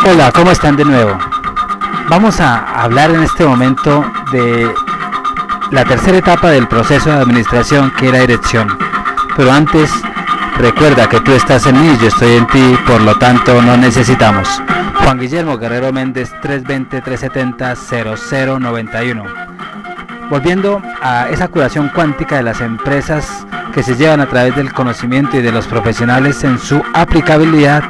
Hola, ¿cómo están de nuevo? Vamos a hablar en este momento de la tercera etapa del proceso de administración, que es la dirección. Pero antes, recuerda que tú estás en mí, yo estoy en ti, por lo tanto no necesitamos. Juan Guillermo Guerrero Méndez, 320-370-0091. Volviendo a esa curación cuántica de las empresas que se llevan a través del conocimiento y de los profesionales en su aplicabilidad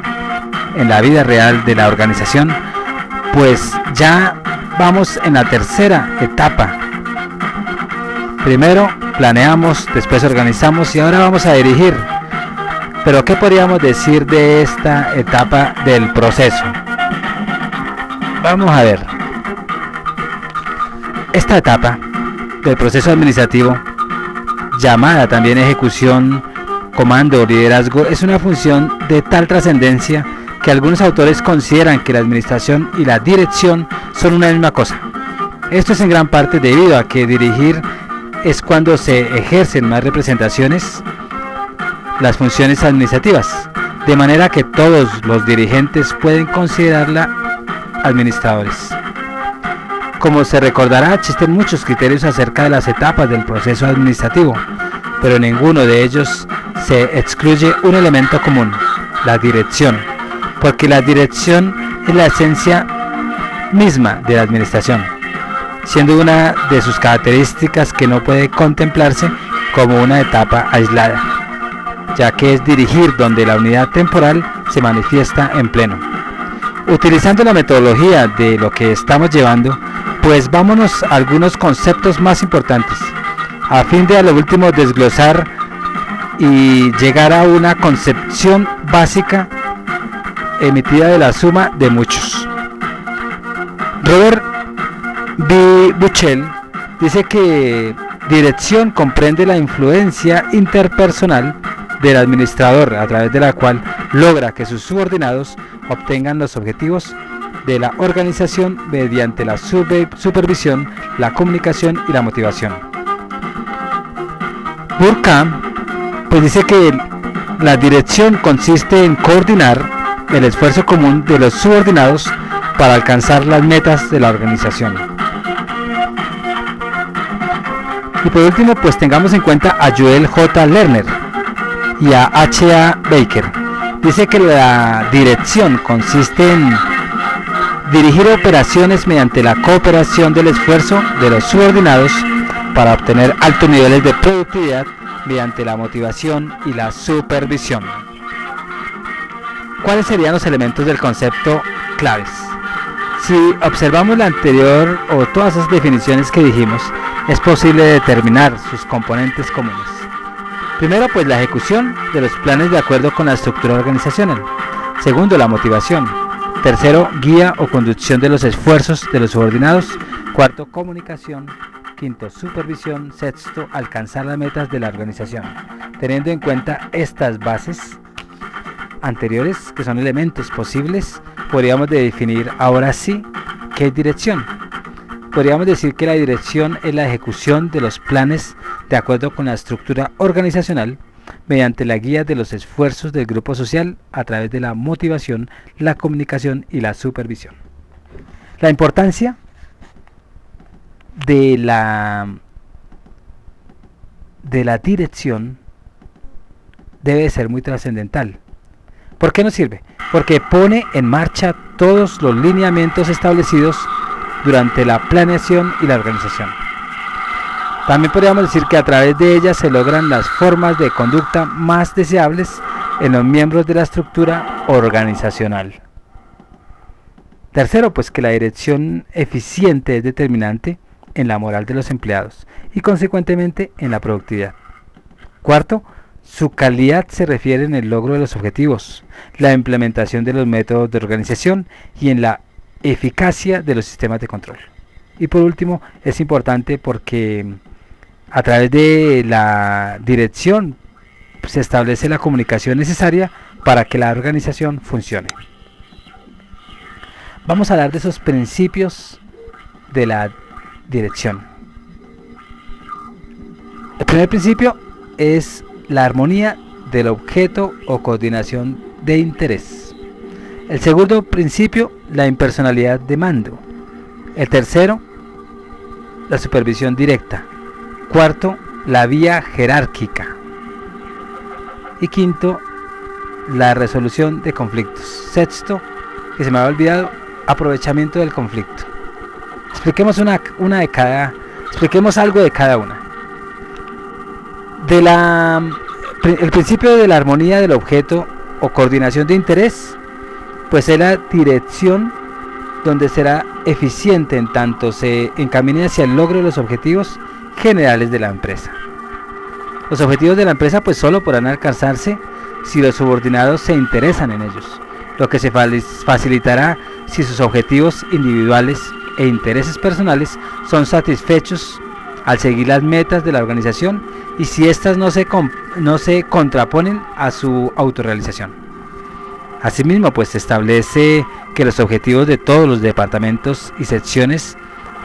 en la vida real de la organización, pues ya vamos en la tercera etapa. Primero planeamos, después organizamos y ahora vamos a dirigir. Pero ¿qué podríamos decir de esta etapa del proceso? Vamos a ver. Esta etapa del proceso administrativo, llamada también ejecución, comando o liderazgo, es una función de tal trascendencia que algunos autores consideran que la administración y la dirección son una misma cosa. Esto es en gran parte debido a que dirigir es cuando se ejercen más representaciones las funciones administrativas, de manera que todos los dirigentes pueden considerarla administradores. Como se recordará, existen muchos criterios acerca de las etapas del proceso administrativo, pero en ninguno de ellos se excluye un elemento común: la dirección, porque la dirección es la esencia misma de la administración, siendo una de sus características que no puede contemplarse como una etapa aislada, ya que es dirigir donde la unidad temporal se manifiesta en pleno. Utilizando la metodología de lo que estamos llevando, pues vámonos a algunos conceptos más importantes, a fin de a lo último desglosar y llegar a una concepción básica emitida de la suma de muchos. Robert B. Buchel dice que dirección comprende la influencia interpersonal del administrador, a través de la cual logra que sus subordinados obtengan los objetivos de la organización mediante la supervisión, la comunicación y la motivación. Durkheim pues dice que la dirección consiste en coordinar el esfuerzo común de los subordinados para alcanzar las metas de la organización. Y por último, pues tengamos en cuenta a Joel J. Lerner y a H.A. Baker. Dice que la dirección consiste en dirigir operaciones mediante la cooperación del esfuerzo de los subordinados para obtener altos niveles de productividad mediante la motivación y la supervisión. ¿Cuáles serían los elementos del concepto claves? Si observamos la anterior o todas esas definiciones que dijimos, es posible determinar sus componentes comunes. Primero, pues la ejecución de los planes de acuerdo con la estructura organizacional. Segundo, la motivación. Tercero, guía o conducción de los esfuerzos de los subordinados. Cuarto, comunicación. Quinto, supervisión. Sexto, alcanzar las metas de la organización. Teniendo en cuenta estas bases anteriores, que son elementos posibles, podríamos definir ahora sí qué es dirección. Podríamos decir que la dirección es la ejecución de los planes de acuerdo con la estructura organizacional mediante la guía de los esfuerzos del grupo social a través de la motivación, la comunicación y la supervisión. La importancia de la dirección debe ser muy trascendental. ¿Por qué nos sirve? Porque pone en marcha todos los lineamientos establecidos durante la planeación y la organización. También podríamos decir que a través de ella se logran las formas de conducta más deseables en los miembros de la estructura organizacional. Tercero, pues que la dirección eficiente es determinante en la moral de los empleados y consecuentemente en la productividad. Cuarto, su calidad se refiere en el logro de los objetivos, la implementación de los métodos de organización y en la eficacia de los sistemas de control. Y por último, es importante porque a través de la dirección se establece la comunicación necesaria para que la organización funcione. Vamos a hablar de esos principios de la dirección. El primer principio es la armonía del objeto o coordinación de interés. El segundo principio, la impersonalidad de mando. El tercero, la supervisión directa. Cuarto, la vía jerárquica. Y quinto, la resolución de conflictos. Sexto, que se me había olvidado, aprovechamiento del conflicto. Expliquemos expliquemos algo de cada una. El principio de la armonía del objeto o coordinación de interés, pues es la dirección donde será eficiente en tanto se encamine hacia el logro de los objetivos generales de la empresa. Los objetivos de la empresa pues solo podrán alcanzarse si los subordinados se interesan en ellos, lo que se facilitará si sus objetivos individuales e intereses personales son satisfechos al seguir las metas de la organización y si éstas no se contraponen a su autorrealización. Asimismo, pues se establece que los objetivos de todos los departamentos y secciones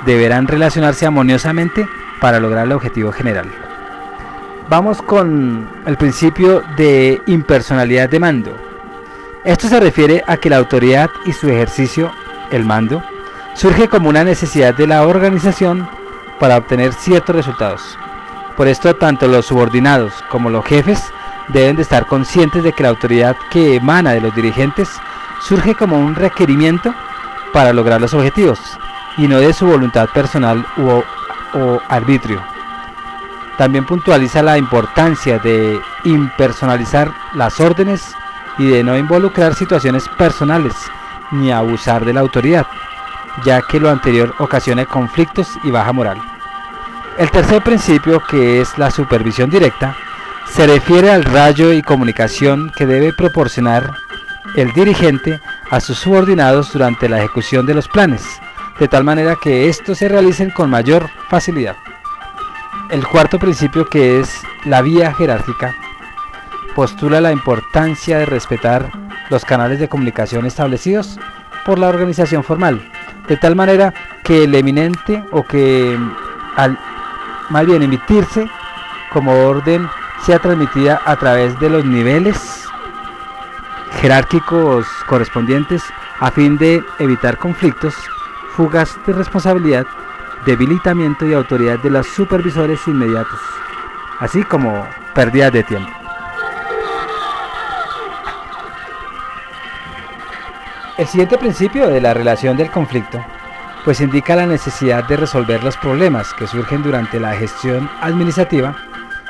deberán relacionarse armoniosamente para lograr el objetivo general. Vamos con el principio de impersonalidad de mando. Esto se refiere a que la autoridad y su ejercicio, el mando, surge como una necesidad de la organización para obtener ciertos resultados. Por esto, tanto los subordinados como los jefes deben de estar conscientes de que la autoridad que emana de los dirigentes surge como un requerimiento para lograr los objetivos y no de su voluntad personal o arbitrio. También puntualiza la importancia de impersonalizar las órdenes y de no involucrar situaciones personales ni abusar de la autoridad, ya que lo anterior ocasiona conflictos y baja moral. El tercer principio, que es la supervisión directa, se refiere al rayo y comunicación que debe proporcionar el dirigente a sus subordinados durante la ejecución de los planes, de tal manera que estos se realicen con mayor facilidad. El cuarto principio, que es la vía jerárquica, postula la importancia de respetar los canales de comunicación establecidos por la organización formal, de tal manera que el eminente o que más bien emitirse como orden sea transmitida a través de los niveles jerárquicos correspondientes a fin de evitar conflictos, fugas de responsabilidad, debilitamiento y autoridad de los supervisores inmediatos, así como pérdidas de tiempo. El siguiente principio de la relación del conflicto pues indica la necesidad de resolver los problemas que surgen durante la gestión administrativa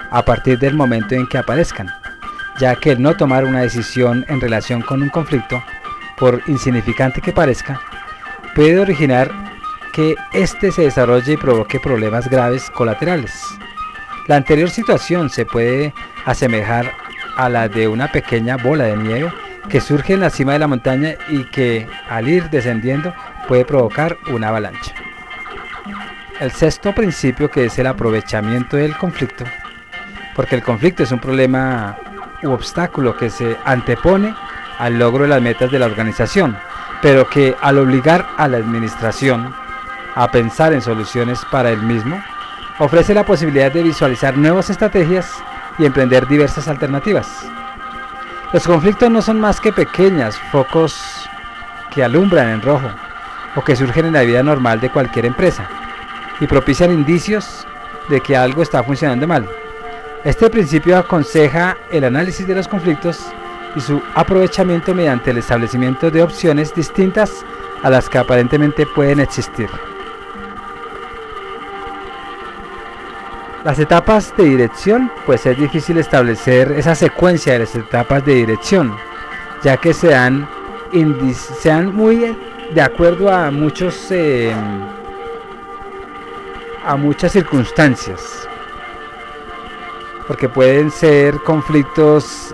a partir del momento en que aparezcan, ya que el no tomar una decisión en relación con un conflicto, por insignificante que parezca, puede originar que éste se desarrolle y provoque problemas graves colaterales. La anterior situación se puede asemejar a la de una pequeña bola de nieve que surge en la cima de la montaña y que, al ir descendiendo, puede provocar una avalancha. El sexto principio, que es el aprovechamiento del conflicto, porque el conflicto es un problema u obstáculo que se antepone al logro de las metas de la organización, pero que al obligar a la administración a pensar en soluciones para el mismo, ofrece la posibilidad de visualizar nuevas estrategias y emprender diversas alternativas. Los conflictos no son más que pequeños focos que alumbran en rojo o que surgen en la vida normal de cualquier empresa y propician indicios de que algo está funcionando mal. Este principio aconseja el análisis de los conflictos y su aprovechamiento mediante el establecimiento de opciones distintas a las que aparentemente pueden existir. Las etapas de dirección, pues es difícil establecer esa secuencia de las etapas de dirección, ya que sean muy de acuerdo a muchas circunstancias, porque pueden ser conflictos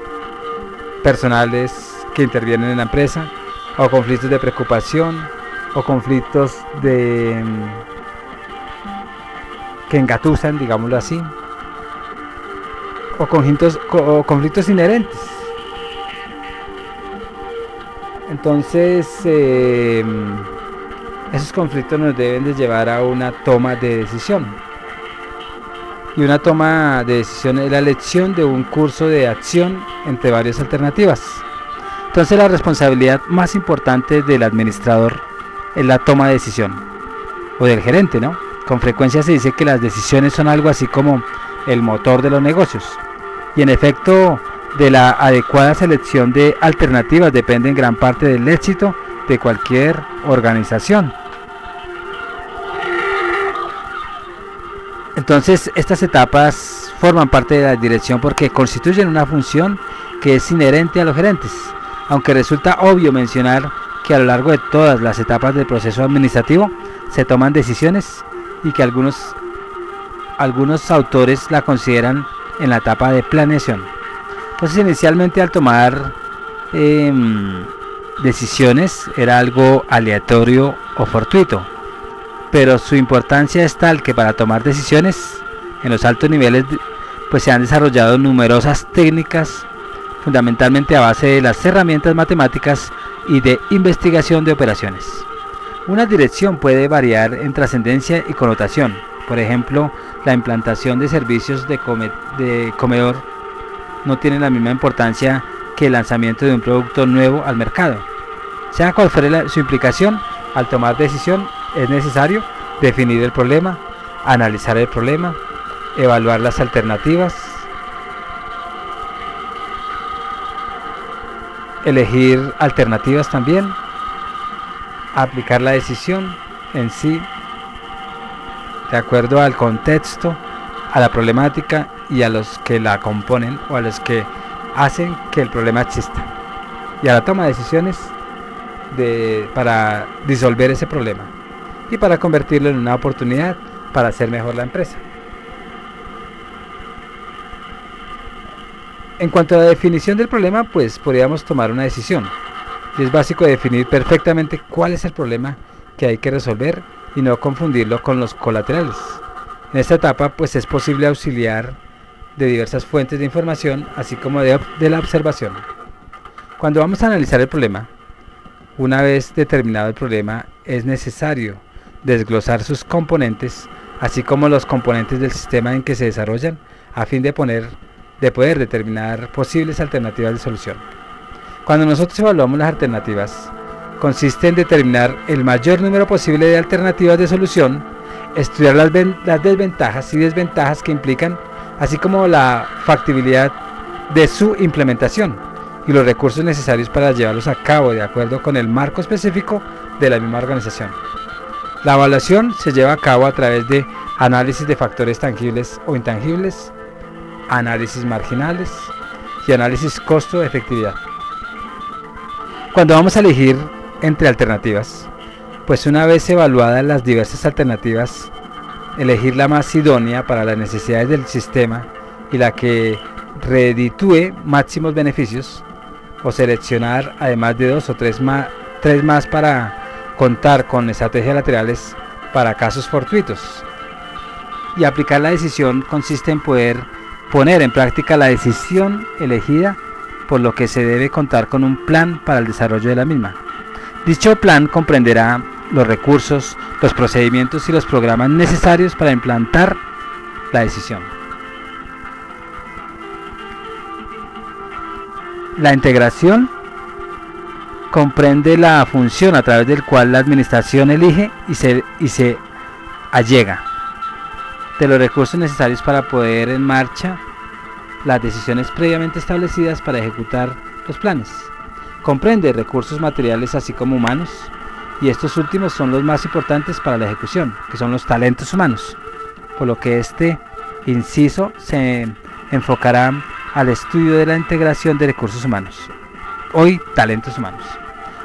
personales que intervienen en la empresa, o conflictos de preocupación, o conflictos que engatusan, digámoslo así, o conflictos inherentes. Entonces esos conflictos nos deben de llevar a una toma de decisión, y una toma de decisión es la elección de un curso de acción entre varias alternativas. Entonces la responsabilidad más importante del administrador es la toma de decisión, o del gerente, ¿no? Con frecuencia se dice que las decisiones son algo así como el motor de los negocios, y en efecto de la adecuada selección de alternativas depende en gran parte del éxito de cualquier organización. Entonces estas etapas forman parte de la dirección porque constituyen una función que es inherente a los gerentes, aunque resulta obvio mencionar que a lo largo de todas las etapas del proceso administrativo se toman decisiones y que algunos autores la consideran en la etapa de planeación. Entonces inicialmente al tomar decisiones era algo aleatorio o fortuito, pero su importancia es tal que para tomar decisiones en los altos niveles pues se han desarrollado numerosas técnicas, fundamentalmente a base de las herramientas matemáticas y de investigación de operaciones. Una dirección puede variar en trascendencia y connotación. Por ejemplo, la implantación de servicios de comedor no tiene la misma importancia que el lanzamiento de un producto nuevo al mercado. Sea cual fuere su implicación, al tomar decisión es necesario definir el problema, analizar el problema, evaluar las alternativas, elegir alternativas también, aplicar la decisión en sí de acuerdo al contexto, a la problemática y a los que la componen o a los que hacen que el problema exista, y a la toma de decisiones para disolver ese problema y para convertirlo en una oportunidad para hacer mejor la empresa. En cuanto a la definición del problema, pues podríamos tomar una decisión. Y es básico definir perfectamente cuál es el problema que hay que resolver y no confundirlo con los colaterales. En esta etapa pues es posible auxiliar de diversas fuentes de información, así como de la observación. Cuando vamos a analizar el problema, una vez determinado el problema, es necesario desglosar sus componentes, así como los componentes del sistema en que se desarrollan, a fin de poder determinar posibles alternativas de solución. Cuando nosotros evaluamos las alternativas, consiste en determinar el mayor número posible de alternativas de solución, estudiar las desventajas y desventajas que implican, así como la factibilidad de su implementación y los recursos necesarios para llevarlos a cabo de acuerdo con el marco específico de la misma organización. La evaluación se lleva a cabo a través de análisis de factores tangibles o intangibles, análisis marginales y análisis costo-efectividad. Cuando vamos a elegir entre alternativas, pues una vez evaluadas las diversas alternativas, elegir la más idónea para las necesidades del sistema y la que reditúe máximos beneficios, o seleccionar además de dos o tres más para contar con estrategias laterales para casos fortuitos. Y aplicar la decisión consiste en poder poner en práctica la decisión elegida, por lo que se debe contar con un plan para el desarrollo de la misma. Dicho plan comprenderá los recursos, los procedimientos y los programas necesarios para implantar la decisión. La integración comprende la función a través del cual la administración elige y se allega de los recursos necesarios para poner en marcha las decisiones previamente establecidas para ejecutar los planes. Comprende recursos materiales así como humanos, y estos últimos son los más importantes para la ejecución, que son los talentos humanos, por lo que este inciso se enfocará al estudio de la integración de recursos humanos, hoy talentos humanos.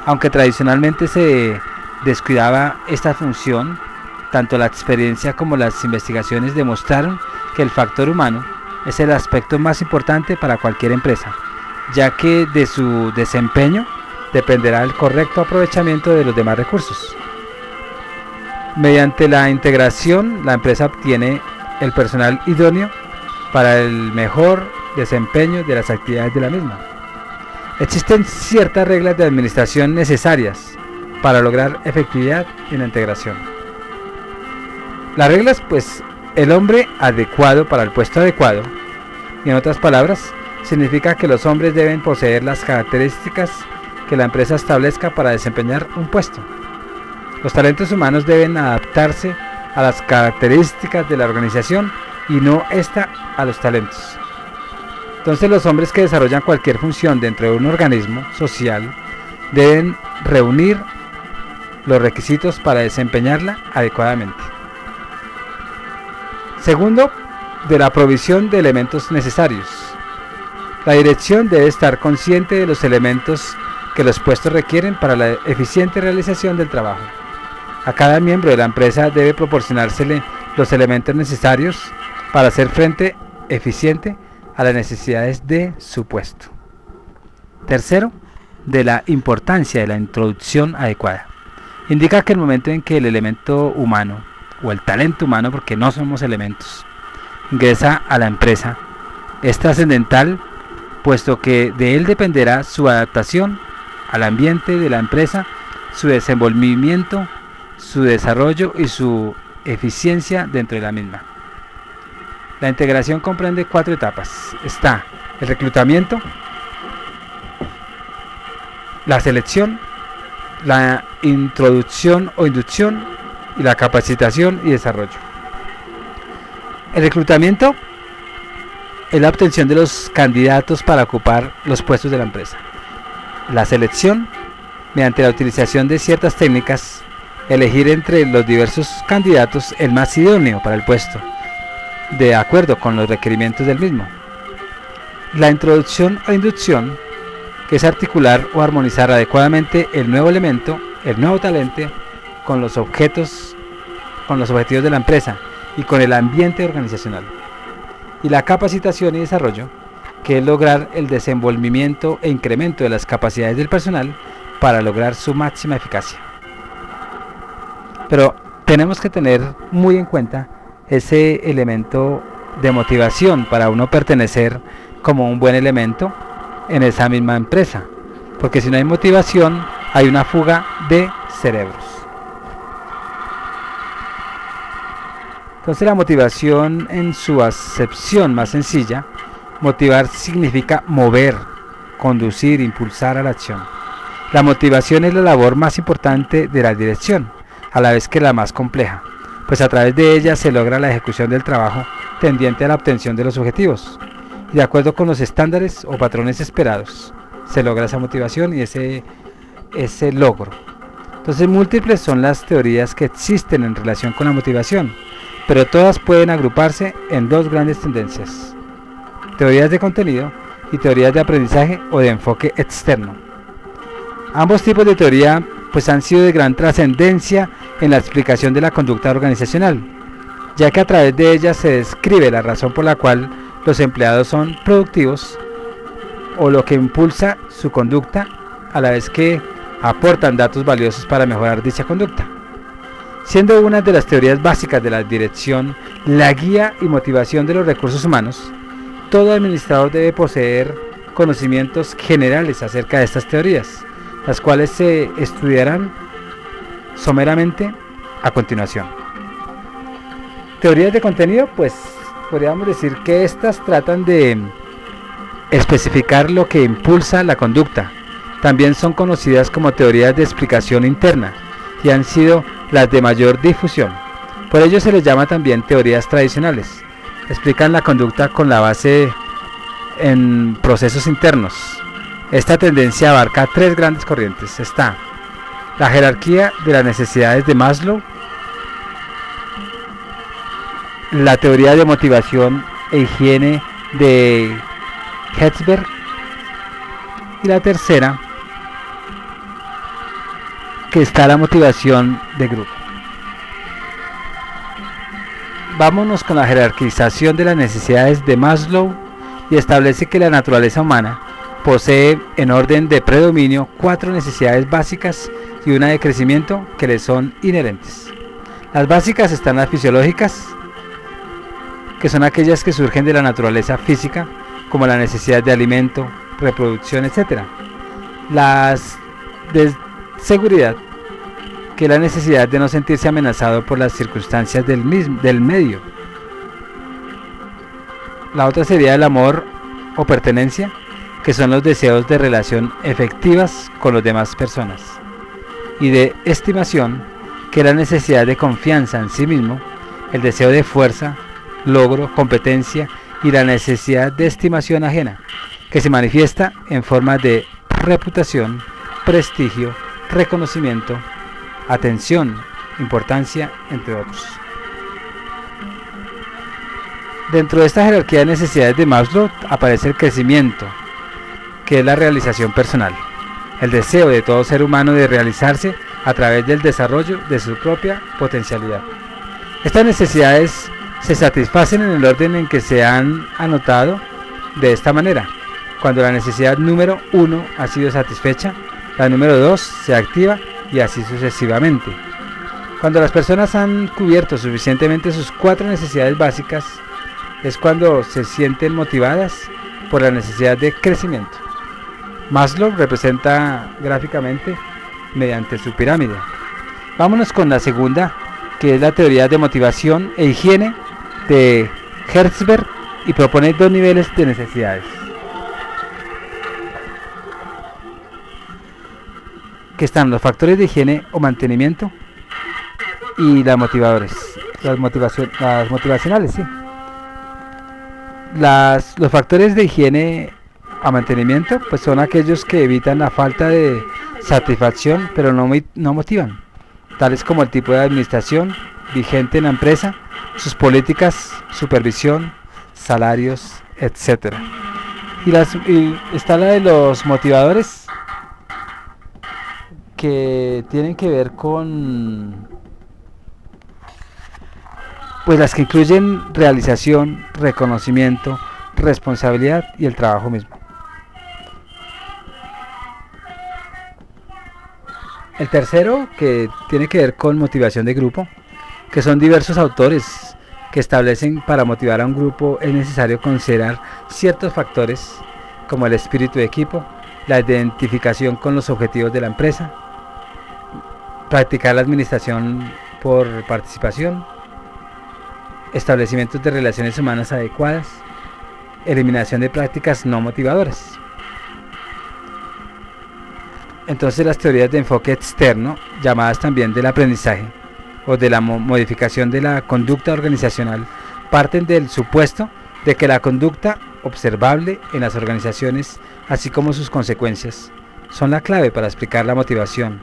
Aunque tradicionalmente se descuidaba esta función, tanto la experiencia como las investigaciones demostraron que el factor humano es el aspecto más importante para cualquier empresa, ya que de su desempeño dependerá el correcto aprovechamiento de los demás recursos. Mediante la integración, la empresa obtiene el personal idóneo para el mejor desempeño de las actividades de la misma. Existen ciertas reglas de administración necesarias para lograr efectividad en la integración. Las reglas, pues, el hombre adecuado para el puesto adecuado, y en otras palabras, significa que los hombres deben poseer las características que la empresa establezca para desempeñar un puesto. Los talentos humanos deben adaptarse a las características de la organización y no esta a los talentos. Entonces los hombres que desarrollan cualquier función dentro de un organismo social deben reunir los requisitos para desempeñarla adecuadamente. Segundo, de la provisión de elementos necesarios. La dirección debe estar consciente de los elementos que los puestos requieren para la eficiente realización del trabajo. A cada miembro de la empresa debe proporcionársele los elementos necesarios para hacer frente eficiente a las necesidades de su puesto. Tercero, de la importancia de la introducción adecuada. Indica que el momento en que el elemento humano, o el talento humano, porque no somos elementos, ingresa a la empresa, es trascendental, puesto que de él dependerá su adaptación al ambiente de la empresa, su desenvolvimiento, su desarrollo y su eficiencia dentro de la misma. La integración comprende 4 etapas. Está el reclutamiento, la selección, la introducción o inducción y la capacitación y desarrollo. El reclutamiento es la obtención de los candidatos para ocupar los puestos de la empresa. La selección, mediante la utilización de ciertas técnicas, elegir entre los diversos candidatos el más idóneo para el puesto, de acuerdo con los requerimientos del mismo. La introducción o inducción, que es articular o armonizar adecuadamente el nuevo elemento, el nuevo talento, con los objetivos de la empresa y con el ambiente organizacional. Y la capacitación y desarrollo, que es lograr el desenvolvimiento e incremento de las capacidades del personal para lograr su máxima eficacia. Pero tenemos que tener muy en cuenta ese elemento de motivación para uno pertenecer como un buen elemento en esa misma empresa, porque si no hay motivación hay una fuga de cerebros. Entonces la motivación, en su acepción más sencilla, motivar significa mover, conducir, impulsar a la acción. La motivación es la labor más importante de la dirección, a la vez que la más compleja, pues a través de ella se logra la ejecución del trabajo tendiente a la obtención de los objetivos, y de acuerdo con los estándares o patrones esperados, se logra esa motivación y ese logro. Entonces múltiples son las teorías que existen en relación con la motivación, pero todas pueden agruparse en 2 grandes tendencias: teorías de contenido y teorías de aprendizaje o de enfoque externo. Ambos tipos de teoría pues han sido de gran trascendencia en la explicación de la conducta organizacional, ya que a través de ellas se describe la razón por la cual los empleados son productivos o lo que impulsa su conducta, a la vez que aportan datos valiosos para mejorar dicha conducta. Siendo una de las teorías básicas de la dirección la guía y motivación de los recursos humanos, todo administrador debe poseer conocimientos generales acerca de estas teorías, las cuales se estudiarán someramente a continuación. Teorías de contenido, pues podríamos decir que estas tratan de especificar lo que impulsa la conducta. También son conocidas como teorías de explicación interna y han sido las de mayor difusión. Por ello se les llama también teorías tradicionales. Explican la conducta con la base en procesos internos. Esta tendencia abarca 3 grandes corrientes. Está la jerarquía de las necesidades de Maslow, la teoría de motivación e higiene de Herzberg, y la tercera, que está la motivación de grupo. Vámonos con la jerarquización de las necesidades de Maslow, y establece que la naturaleza humana posee en orden de predominio 4 necesidades básicas y una de crecimiento que le son inherentes. Las básicas están las fisiológicas, que son aquellas que surgen de la naturaleza física, como la necesidad de alimento, reproducción, etc. Las de seguridad, que es la necesidad de no sentirse amenazado por las circunstancias del medio. La otra sería el amor o pertenencia, que son los deseos de relación efectivas con las demás personas, y de estimación, que es la necesidad de confianza en sí mismo, el deseo de fuerza, logro, competencia y la necesidad de estimación ajena, que se manifiesta en forma de reputación, prestigio, reconocimiento, atención, importancia, entre otros. Dentro de esta jerarquía de necesidades de Maslow aparece el crecimiento, que es la realización personal, el deseo de todo ser humano de realizarse a través del desarrollo de su propia potencialidad. Estas necesidades se satisfacen en el orden en que se han anotado de esta manera. Cuando la necesidad número 1 ha sido satisfecha, la número 2 se activa y así sucesivamente. Cuando las personas han cubierto suficientemente sus 4 necesidades básicas, es cuando se sienten motivadas por la necesidad de crecimiento. Maslow representa gráficamente mediante su pirámide. Vámonos con la segunda, que es la teoría de motivación e higiene de Herzberg, y propone 2 niveles de necesidades, que están los factores de higiene o mantenimiento y las motivacionales, sí. Los factores de higiene a mantenimiento pues son aquellos que evitan la falta de satisfacción pero no motivan, tales como el tipo de administración vigente en la empresa, sus políticas, supervisión, salarios, etc. Y está la de los motivadores, que tienen que ver con pues las que incluyen realización, reconocimiento, responsabilidad y el trabajo mismo. El tercero, que tiene que ver con motivación de grupo, que son diversos autores que establecen para motivar a un grupo es necesario considerar ciertos factores como el espíritu de equipo, la identificación con los objetivos de la empresa, practicar la administración por participación, establecimientos de relaciones humanas adecuadas, eliminación de prácticas no motivadoras. Entonces las teorías de enfoque externo, llamadas también del aprendizaje o de la modificación de la conducta organizacional, parten del supuesto de que la conducta observable en las organizaciones, así como sus consecuencias, son la clave para explicar la motivación,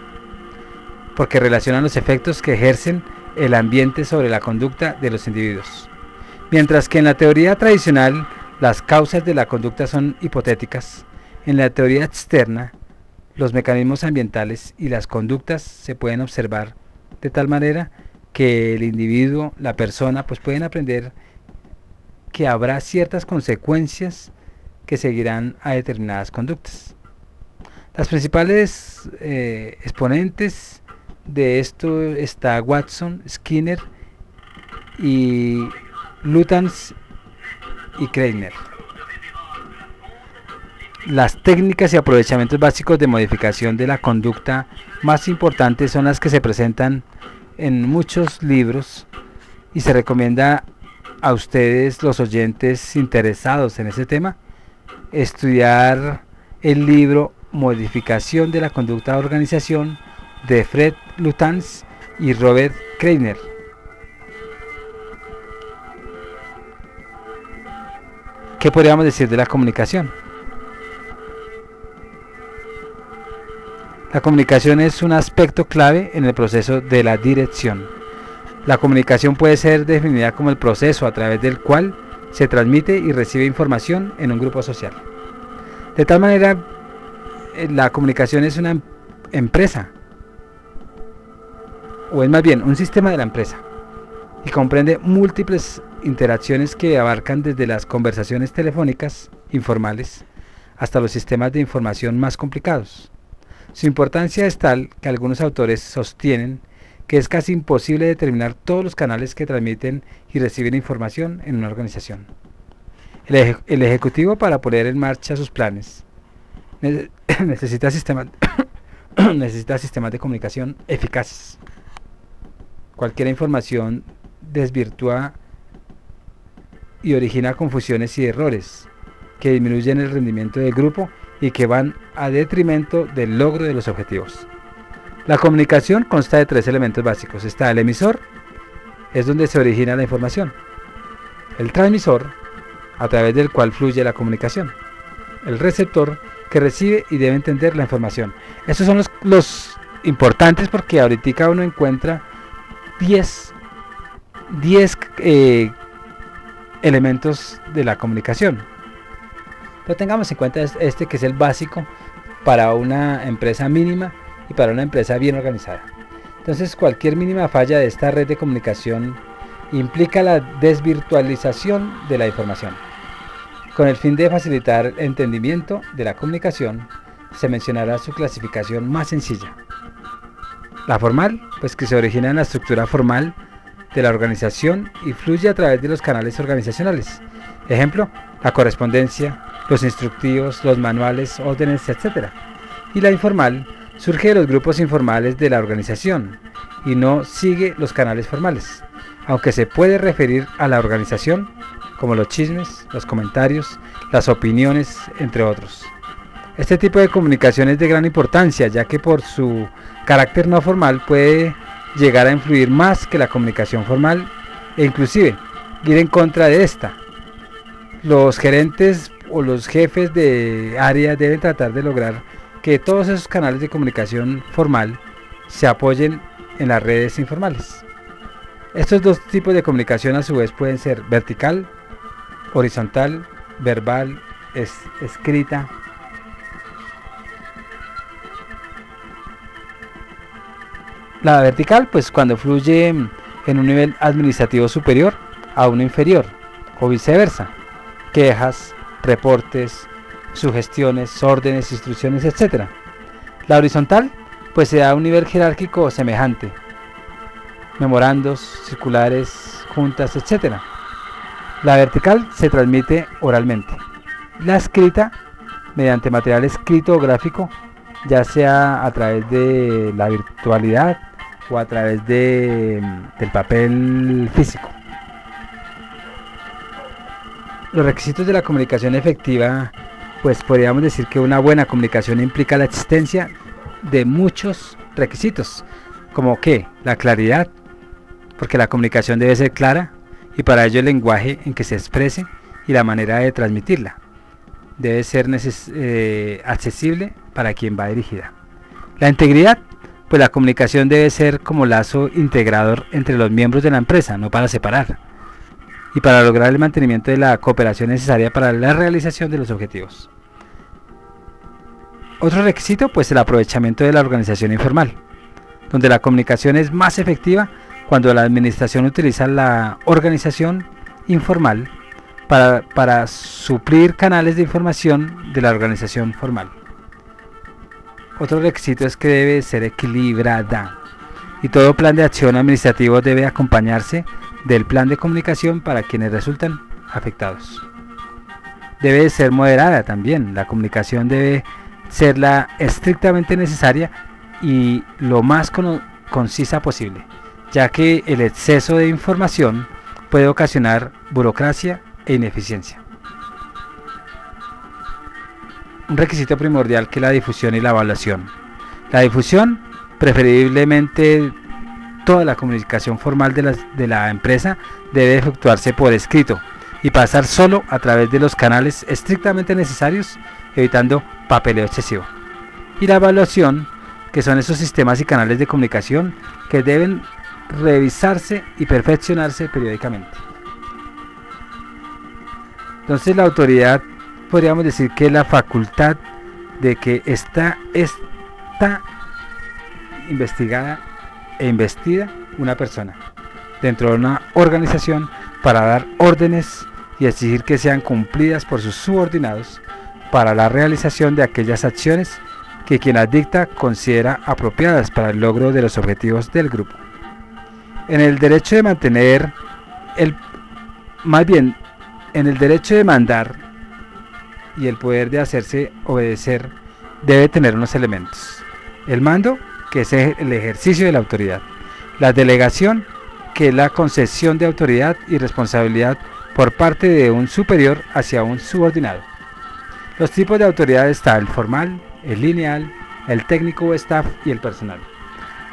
porque relacionan los efectos que ejercen el ambiente sobre la conducta de los individuos. Mientras que en la teoría tradicional las causas de la conducta son hipotéticas, en la teoría externa los mecanismos ambientales y las conductas se pueden observar de tal manera que el individuo, la persona, pues pueden aprender que habrá ciertas consecuencias que seguirán a determinadas conductas. Las principales exponentes de esto está Watson, Skinner y Lutáns y Kreiner. Las técnicas y aprovechamientos básicos de modificación de la conducta más importantes son las que se presentan en muchos libros y se recomienda a ustedes, los oyentes interesados en ese tema, estudiar el libro Modificación de la conducta de organización de Fred Lutáns y Robert Kreiner. ¿Qué podríamos decir de la comunicación? La comunicación es un aspecto clave en el proceso de la dirección. La comunicación puede ser definida como el proceso a través del cual se transmite y recibe información en un grupo social. De tal manera, la comunicación es una empresa, o es más bien un sistema de la empresa, y comprende múltiples interacciones que abarcan desde las conversaciones telefónicas informales hasta los sistemas de información más complicados. Su importancia es tal que algunos autores sostienen que es casi imposible determinar todos los canales que transmiten y reciben información en una organización. El ejecutivo, para poner en marcha sus planes, necesita sistemas de comunicación eficaces. Cualquier información desvirtúa y origina confusiones y errores, que disminuyen el rendimiento del grupo y que van a detrimento del logro de los objetivos. La comunicación consta de 3 elementos básicos. Está el emisor, es donde se origina la información. El transmisor, a través del cual fluye la comunicación. El receptor, que recibe y debe entender la información. Estos son los importantes, porque ahorita uno encuentra 10 elementos de la comunicación. Pero tengamos en cuenta este, que es el básico para una empresa mínima y para una empresa bien organizada. Entonces, cualquier mínima falla de esta red de comunicación implica la desvirtualización de la información. Con el fin de facilitar el entendimiento de la comunicación, se mencionará su clasificación más sencilla. La formal, pues que se origina en la estructura formal de la organización y fluye a través de los canales organizacionales. Ejemplo, la correspondencia, los instructivos, los manuales, órdenes, etc. Y la informal surge de los grupos informales de la organización y no sigue los canales formales, aunque se puede referir a la organización como los chismes, los comentarios, las opiniones, entre otros. Este tipo de comunicación es de gran importancia, ya que por su carácter no formal puede llegar a influir más que la comunicación formal e inclusive ir en contra de esta. Los gerentes o los jefes de área deben tratar de lograr que todos esos canales de comunicación formal se apoyen en las redes informales. Estos dos tipos de comunicación a su vez pueden ser vertical, horizontal, verbal, escrita. La vertical, pues cuando fluye en un nivel administrativo superior a uno inferior, o viceversa, quejas, reportes, sugestiones, órdenes, instrucciones, etc. La horizontal, pues se da a un nivel jerárquico semejante, memorandos, circulares, juntas, etc. La vertical se transmite oralmente. La escrita, mediante material escrito o gráfico, ya sea a través de la virtualidad o a través del papel físico. Los requisitos de la comunicación efectiva, pues podríamos decir que una buena comunicación implica la existencia de muchos requisitos, como que la claridad, porque la comunicación debe ser clara, y para ello el lenguaje en que se exprese y la manera de transmitirla debe ser accesible para quien va dirigida. La integridad, pues la comunicación debe ser como lazo integrador entre los miembros de la empresa, no para separar, y para lograr el mantenimiento de la cooperación necesaria para la realización de los objetivos. Otro requisito, pues el aprovechamiento de la organización informal, donde la comunicación es más efectiva cuando la administración utiliza la organización informal para suplir canales de información de la organización formal. Otro requisito es que debe ser equilibrada, y todo plan de acción administrativo debe acompañarse del plan de comunicación para quienes resultan afectados. Debe ser moderada también, la comunicación debe ser la estrictamente necesaria y lo más concisa posible, ya que el exceso de información puede ocasionar burocracia e ineficiencia. Un requisito primordial que es la difusión y la evaluación. La difusión, preferiblemente toda la comunicación formal de la empresa, debe efectuarse por escrito y pasar solo a través de los canales estrictamente necesarios, evitando papeleo excesivo. Y la evaluación, que son esos sistemas y canales de comunicación que deben revisarse y perfeccionarse periódicamente. Entonces la autoridad, podríamos decir que es la facultad de que está investigada e investida una persona dentro de una organización para dar órdenes y exigir que sean cumplidas por sus subordinados para la realización de aquellas acciones que quien las dicta considera apropiadas para el logro de los objetivos del grupo. En el derecho de mantener en el derecho de mandar y el poder de hacerse obedecer debe tener unos elementos: el mando, que es el ejercicio de la autoridad; la delegación, que es la concesión de autoridad y responsabilidad por parte de un superior hacia un subordinado; Los tipos de autoridad está el formal, el lineal, el técnico o staff y el personal.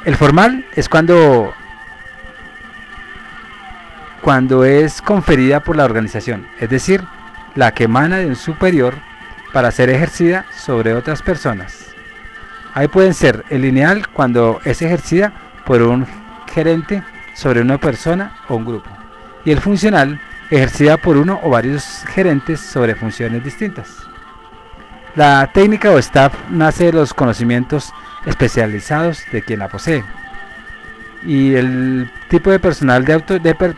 El formal es cuando es conferida por la organización, es decir, la que emana de un superior para ser ejercida sobre otras personas. Ahí pueden ser el lineal cuando es ejercida por un gerente sobre una persona o un grupo, y el funcional ejercida por uno o varios gerentes sobre funciones distintas. La técnica o staff nace de los conocimientos especializados de quien la posee, y el tipo de personal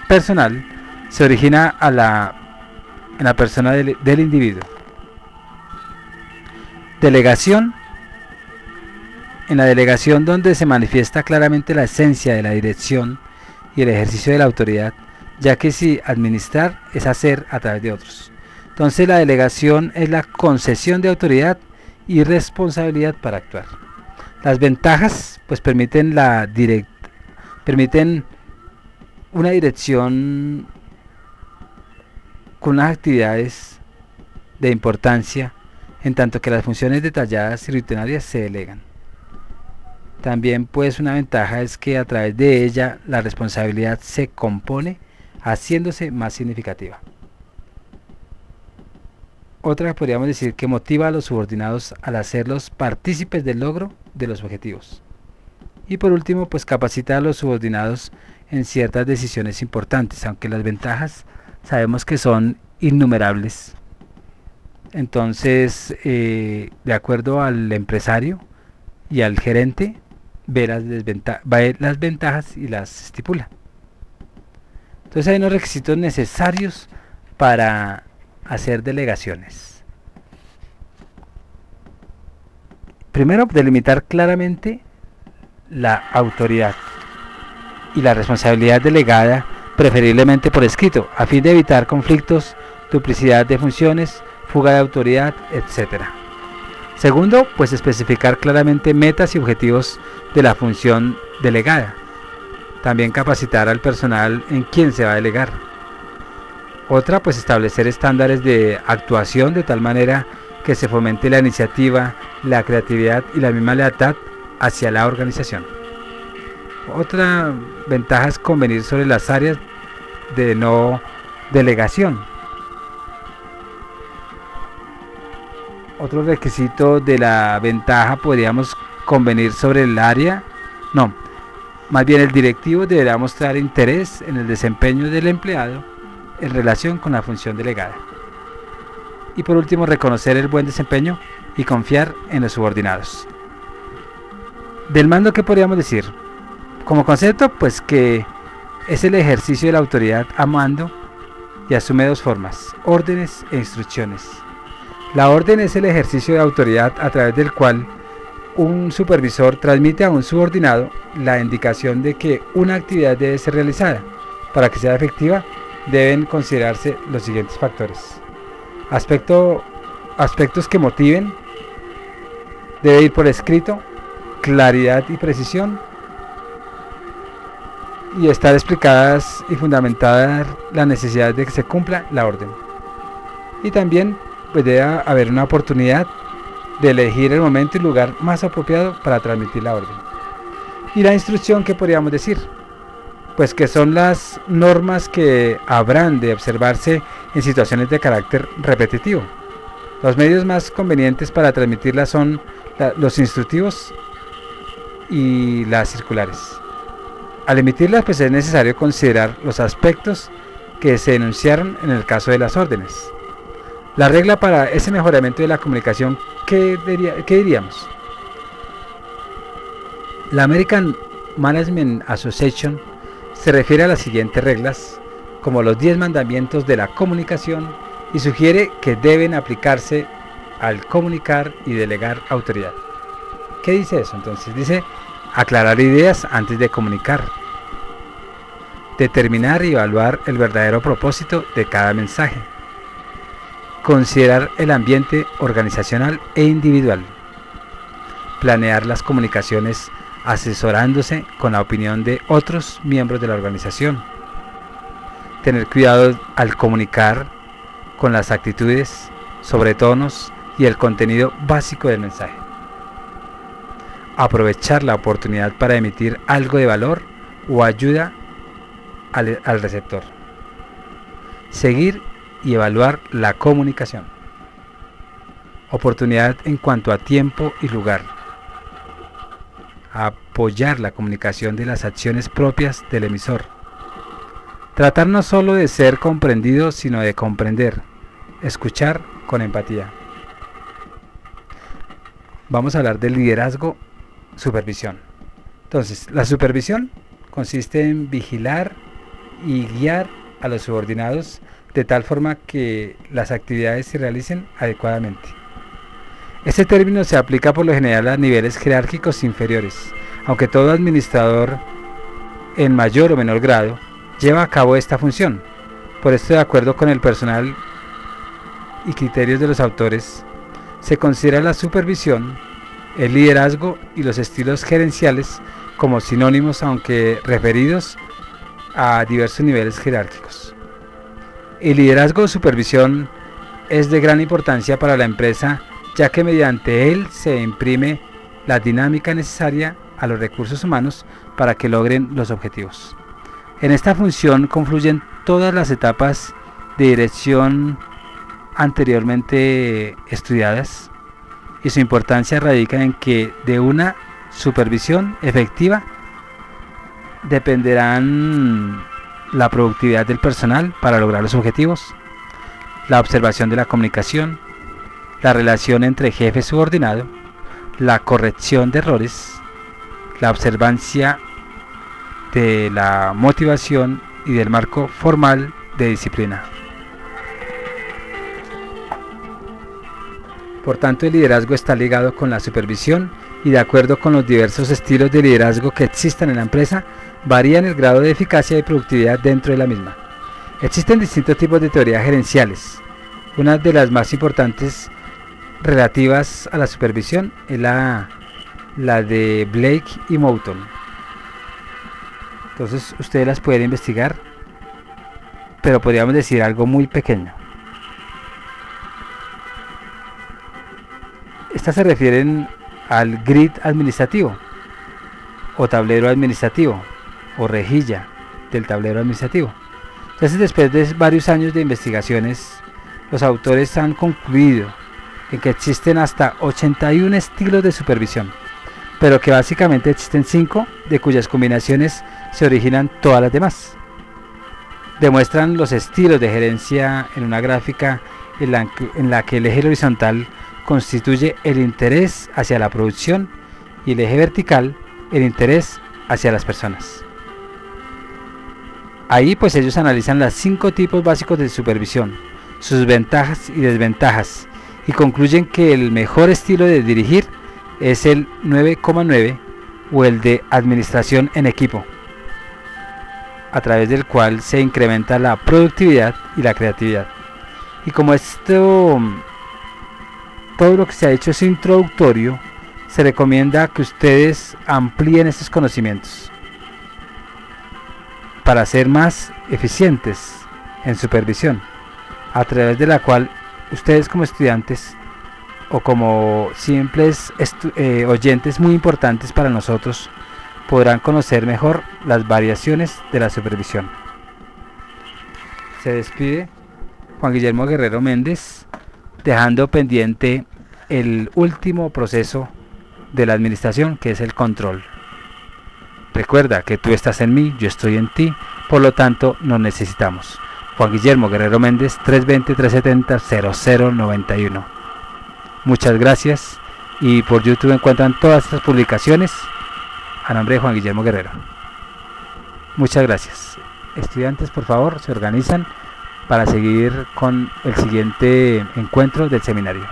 personal se origina en la persona del individuo. Delegación. En la delegación, donde se manifiesta claramente la esencia de la dirección y el ejercicio de la autoridad, ya que si administrar es hacer a través de otros. Entonces la delegación es la concesión de autoridad y responsabilidad para actuar. Las ventajas pues permiten una dirección con unas actividades de importancia, en tanto que las funciones detalladas y rutinarias se delegan. También pues una ventaja es que a través de ella la responsabilidad se compone, haciéndose más significativa. Otra podríamos decir que motiva a los subordinados al hacerlos partícipes del logro de los objetivos. Y por último, pues capacita a los subordinados en ciertas decisiones importantes, aunque las ventajas sabemos que son innumerables. Entonces, de acuerdo al empresario y al gerente, ve las ventajas y las estipula. Entonces hay unos requisitos necesarios para hacer delegaciones. Primero, delimitar claramente la autoridad y la responsabilidad delegada, preferiblemente por escrito, a fin de evitar conflictos, duplicidad de funciones, fuga de autoridad, etc. Segundo, pues especificar claramente metas y objetivos de la función delegada. También capacitar al personal en quién se va a delegar. Otra, pues establecer estándares de actuación de tal manera que se fomente la iniciativa, la creatividad y la misma lealtad hacia la organización. Otra ventaja es convenir sobre las áreas de no delegación. Otro requisito de la ventaja podríamos convenir sobre el área, más bien el directivo deberá mostrar interés en el desempeño del empleado en relación con la función delegada. Y por último, reconocer el buen desempeño y confiar en los subordinados. Del mando, ¿qué podríamos decir? Como concepto, pues que es el ejercicio de la autoridad a mando y asume dos formas: órdenes e instrucciones. La orden es el ejercicio de autoridad a través del cual un supervisor transmite a un subordinado la indicación de que una actividad debe ser realizada. Para que sea efectiva, deben considerarse los siguientes factores. Aspectos que motiven, debe ir por escrito, claridad y precisión, y estar explicadas y fundamentadas la necesidad de que se cumpla la orden. Y también pues debe haber una oportunidad de elegir el momento y lugar más apropiado para transmitir la orden. Y la instrucción, ¿qué podríamos decir? Pues que son las normas que habrán de observarse en situaciones de carácter repetitivo. Los medios más convenientes para transmitirlas son los instructivos y las circulares. Al emitirlas, pues es necesario considerar los aspectos que se enunciaron en el caso de las órdenes. La regla para ese mejoramiento de la comunicación, ¿qué diríamos? La American Management Association se refiere a las siguientes reglas como los 10 mandamientos de la comunicación y sugiere que deben aplicarse al comunicar y delegar autoridad. ¿Qué dice eso? Entonces dice: aclarar ideas antes de comunicar, determinar y evaluar el verdadero propósito de cada mensaje, considerar el ambiente organizacional e individual, planear las comunicaciones asesorándose con la opinión de otros miembros de la organización, tener cuidado al comunicar con las actitudes, sobretonos y el contenido básico del mensaje. Aprovechar la oportunidad para emitir algo de valor o ayuda al receptor. Seguir y evaluar la comunicación. Oportunidad en cuanto a tiempo y lugar. Apoyar la comunicación de las acciones propias del emisor. Tratar no solo de ser comprendido, sino de comprender. Escuchar con empatía. Vamos a hablar del liderazgo, supervisión. Entonces, la supervisión consiste en vigilar y guiar a los subordinados de tal forma que las actividades se realicen adecuadamente. Este término se aplica por lo general a niveles jerárquicos inferiores, aunque todo administrador en mayor o menor grado lleva a cabo esta función. Por esto, de acuerdo con el personal y criterios de los autores, se considera la supervisión, el liderazgo y los estilos gerenciales como sinónimos, aunque referidos a diversos niveles jerárquicos. El liderazgo o supervisión es de gran importancia para la empresa, ya que mediante él se imprime la dinámica necesaria a los recursos humanos para que logren los objetivos. En esta función confluyen todas las etapas de dirección anteriormente estudiadas, y su importancia radica en que de una supervisión efectiva dependerán la productividad del personal para lograr los objetivos, la observación de la comunicación, la relación entre jefe y subordinado, la corrección de errores, la observancia de la motivación y del marco formal de disciplina. Por tanto, el liderazgo está ligado con la supervisión y, de acuerdo con los diversos estilos de liderazgo que existan en la empresa, varían el grado de eficacia y productividad dentro de la misma. Existen distintos tipos de teorías gerenciales. Una de las más importantes relativas a la supervisión es la de Blake y Moulton. Entonces ustedes las pueden investigar, pero podríamos decir algo muy pequeño. Estas se refieren al grid administrativo o tablero administrativo o rejilla del tablero administrativo. Entonces, después de varios años de investigaciones, los autores han concluido en que existen hasta 81 estilos de supervisión, pero que básicamente existen 5, de cuyas combinaciones se originan todas las demás. Demuestran los estilos de gerencia en una gráfica en la que el eje horizontal constituye el interés hacia la producción y el eje vertical el interés hacia las personas. Ahí pues ellos analizan los 5 tipos básicos de supervisión, sus ventajas y desventajas, y concluyen que el mejor estilo de dirigir es el 9,9 o el de administración en equipo, a través del cual se incrementa la productividad y la creatividad. Y como todo lo que se ha hecho es introductorio, se recomienda que ustedes amplíen estos conocimientos para ser más eficientes en supervisión, a través de la cual ustedes como estudiantes o como simples oyentes muy importantes para nosotros podrán conocer mejor las variaciones de la supervisión. Se despide Juan Guillermo Guerrero Méndez, dejando pendiente el último proceso de la administración, que es el control. Recuerda que tú estás en mí, yo estoy en ti, por lo tanto nos necesitamos. Juan Guillermo Guerrero Méndez, 320-370-0091. Muchas gracias, y por YouTube encuentran todas estas publicaciones a nombre de Juan Guillermo Guerrero. Muchas gracias. Estudiantes, por favor, se organizan para seguir con el siguiente encuentro del seminario.